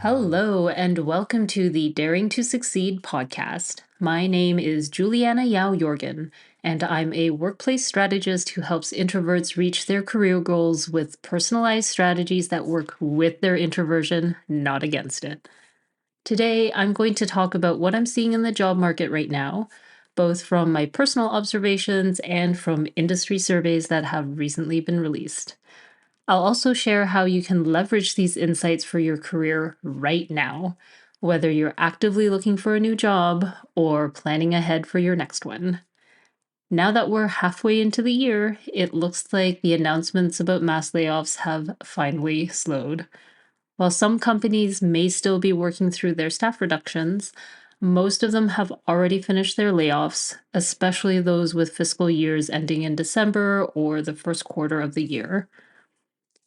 Hello, and welcome to the Daring to Succeed podcast. My name is Juliana Yao Jorgen, and I'm a workplace strategist who helps introverts reach their career goals with personalized strategies that work with their introversion, not against it. Today, I'm going to talk about what I'm seeing in the job market right now, both from my personal observations and from industry surveys that have recently been released. I'll also share how you can leverage these insights for your career right now, whether you're actively looking for a new job or planning ahead for your next one. Now that we're halfway into the year, it looks like the announcements about mass layoffs have finally slowed. While some companies may still be working through their staff reductions, most of them have already finished their layoffs, especially those with fiscal years ending in December or the first quarter of the year.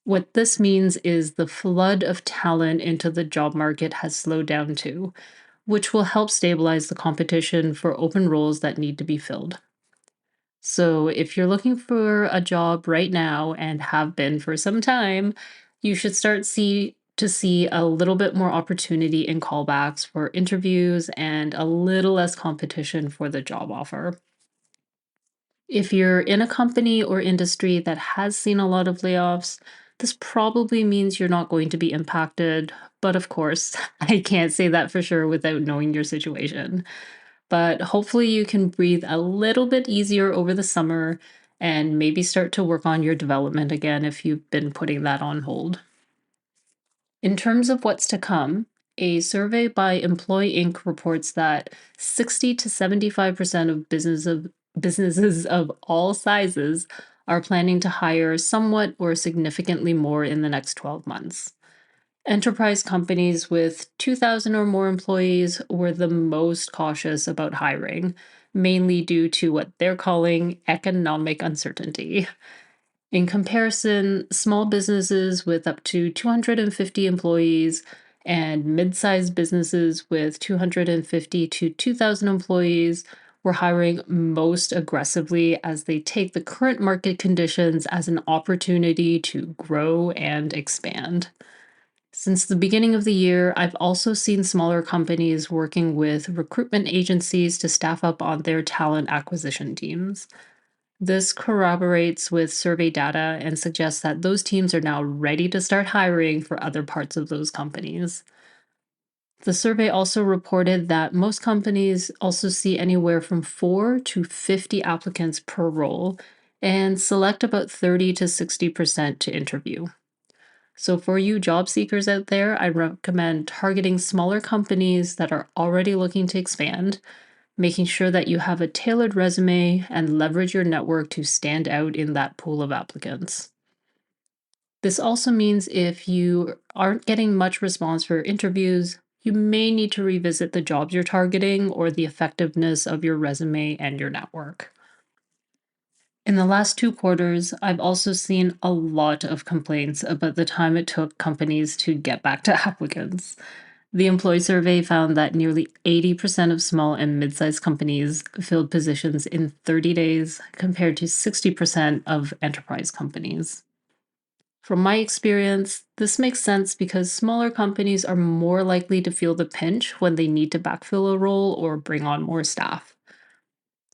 What this means is the flood of talent into the job market has slowed down too, which will help stabilize the competition for open roles that need to be filled. So, if you're looking for a job right now and have been for some time, you should start to see a little bit more opportunity in callbacks for interviews and a little less competition for the job offer. If you're in a company or industry that has seen a lot of layoffs, this probably means you're not going to be impacted. But of course, I can't say that for sure without knowing your situation. But hopefully, you can breathe a little bit easier over the summer and maybe start to work on your development again if you've been putting that on hold. In terms of what's to come, a survey by Employ Inc. reports that 60 to 75% of businesses of all sizes are planning to hire somewhat or significantly more in the next 12 months. Enterprise companies with 2,000 or more employees were the most cautious about hiring, mainly due to what they're calling economic uncertainty. In comparison, small businesses with up to 250 employees and mid sized businesses with 250 to 2,000 employees were hiring most aggressively as they take the current market conditions as an opportunity to grow and expand. Since the beginning of the year, I've also seen smaller companies working with recruitment agencies to staff up on their talent acquisition teams. This corroborates with survey data and suggests that those teams are now ready to start hiring for other parts of those companies. The survey also reported that most companies also see anywhere from 4 to 50 applicants per role and select about 30 to 60% to interview. So, for you job seekers out there, I recommend targeting smaller companies that are already looking to expand, making sure that you have a tailored resume and leverage your network to stand out in that pool of applicants. This also means if you aren't getting much response for interviews, you may need to revisit the jobs you're targeting or the effectiveness of your resume and your network. In the last 2 quarters, I've also seen a lot of complaints about the time it took companies to get back to applicants. The employee survey found that nearly 80% of small and mid sized companies filled positions in 30 days, compared to 60% of enterprise companies. From my experience, this makes sense because smaller companies are more likely to feel the pinch when they need to backfill a role or bring on more staff.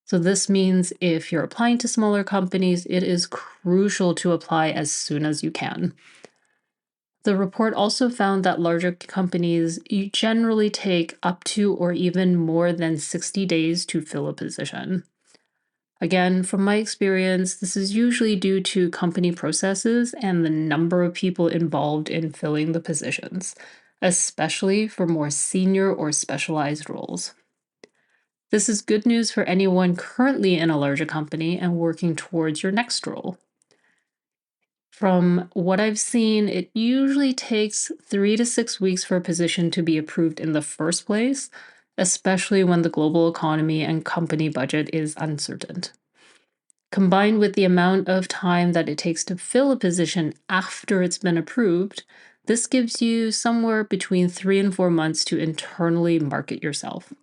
So, this means if you're applying to smaller companies, it is crucial to apply as soon as you can. The report also found that larger companies you generally take up to or even more than 60 days to fill a position. Again, from my experience, this is usually due to company processes and the number of people involved in filling the positions, especially for more senior or specialized roles. This is good news for anyone currently in a larger company and working towards your next role. From what I've seen, it usually takes 3 to 6 weeks for a position to be approved in the first place, especially when the global economy and company budget is uncertain. Combined with the amount of time that it takes to fill a position after it's been approved, this gives you somewhere between 3 and 4 months to internally market yourself.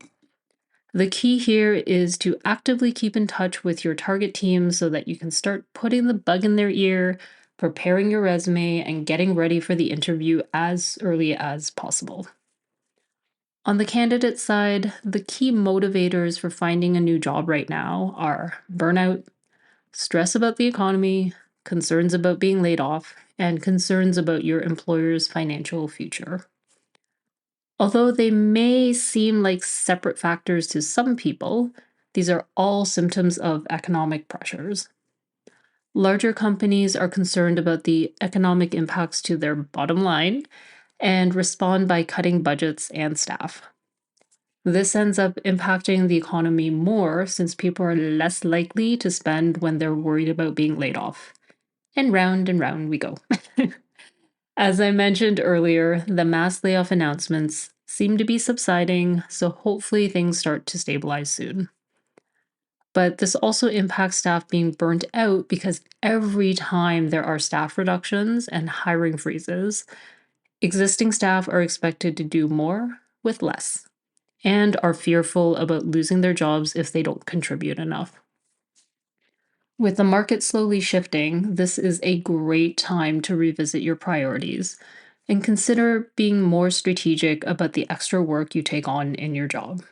The key here is to actively keep in touch with your target team so that you can start putting the bug in their ear, preparing your resume, and getting ready for the interview as early as possible. On the candidate side, the key motivators for finding a new job right now are burnout, stress about the economy, concerns about being laid off, and concerns about your employer's financial future. Although they may seem like separate factors to some people, these are all symptoms of economic pressures. Larger companies are concerned about the economic impacts to their bottom line and respond by cutting budgets and staff. This ends up impacting the economy more since people are less likely to spend when they're worried about being laid off. And round we go. As I mentioned earlier, the mass layoff announcements seem to be subsiding, so hopefully things start to stabilize soon. But this also impacts staff being burnt out because every time there are staff reductions and hiring freezes, existing staff are expected to do more with less and are fearful about losing their jobs if they don't contribute enough. With the market slowly shifting, this is a great time to revisit your priorities and consider being more strategic about the extra work you take on in your job.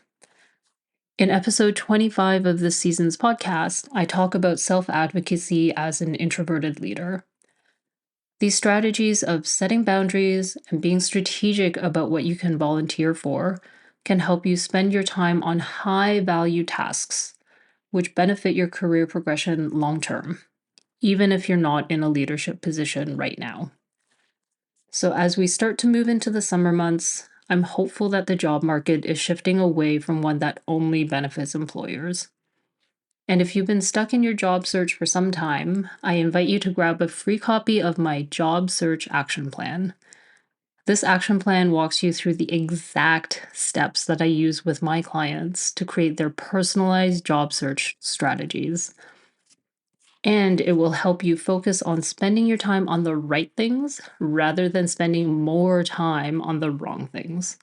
In episode 25 of this season's podcast, I talk about self advocacy as an introverted leader. These strategies of setting boundaries and being strategic about what you can volunteer for can help you spend your time on high value tasks, which benefit your career progression long term, even if you're not in a leadership position right now. So, as we start to move into the summer months, I'm hopeful that the job market is shifting away from one that only benefits employers. And if you've been stuck in your job search for some time, I invite you to grab a free copy of my Job Search Action Plan. This action plan walks you through the exact steps that I use with my clients to create their personalized job search strategies. And it will help you focus on spending your time on the right things rather than spending more time on the wrong things.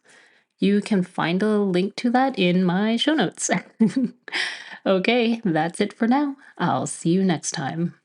You can find a link to that in my show notes. Okay, that's it for now. I'll see you next time.